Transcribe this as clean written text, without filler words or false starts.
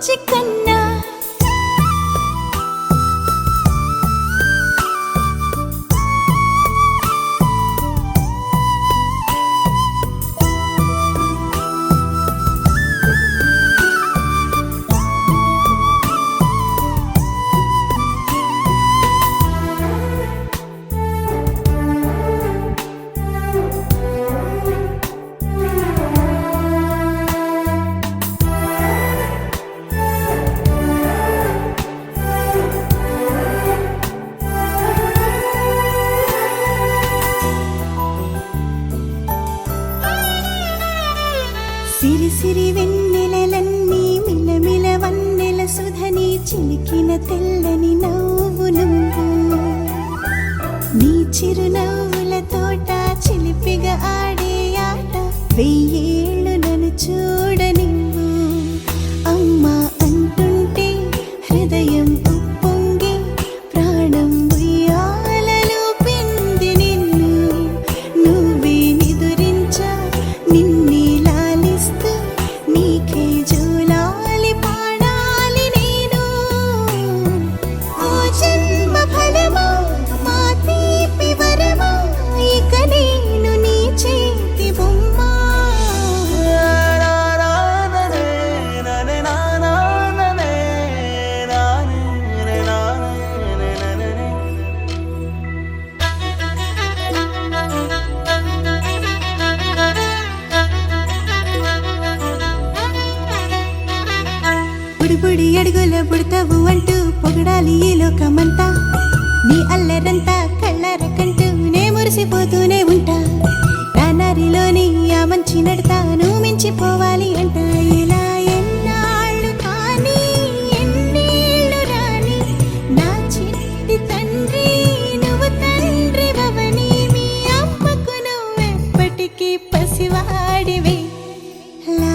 బుజ్జి కన్నా సిరి సిరి వెన్నెలలన్నీ మిలమిల వన్నెల సుధని చిలికిన తెల్లని నవ్వు నువ్వు నీ చిరునవ్వుల తోట చిలిపిగా ఆడే ఆట వెయ్యేళ్ళు నన్ను చూడనివ్వు అమ్మా అంటుంటే హృదయం ఉప్పొంగి ప్రాణం ఉయ్యాలలో పిండి నిన్ను నువ్వే నిదురించా నిన్నే లాలిస్తూ నీకే జూలాలి పాడాలి నేను ఓ జన్మ ఫలమా మా తీపి వరమా ఇక నేను నీ చేతి బొమ్మ బుడి అడుగుల బుడతావు అంటూ పొగడాలి ఈ లోకమంతా నీ అల్లరంతా కళ్ళరకంటూ నే మురిసిపోతూనే ఉంటా నానారిలోని ఆ మంచి నడతాను మించిపోవాలి అంట ఇలా ఎన్నాళ్ళు కానీ ఎన్నేళ్ళు రాని నా చిట్టి తండ్రి నువ్వు తండ్రి భవని మీ అమ్మకు నువ్వెప్పటికీ పసివాడివే లా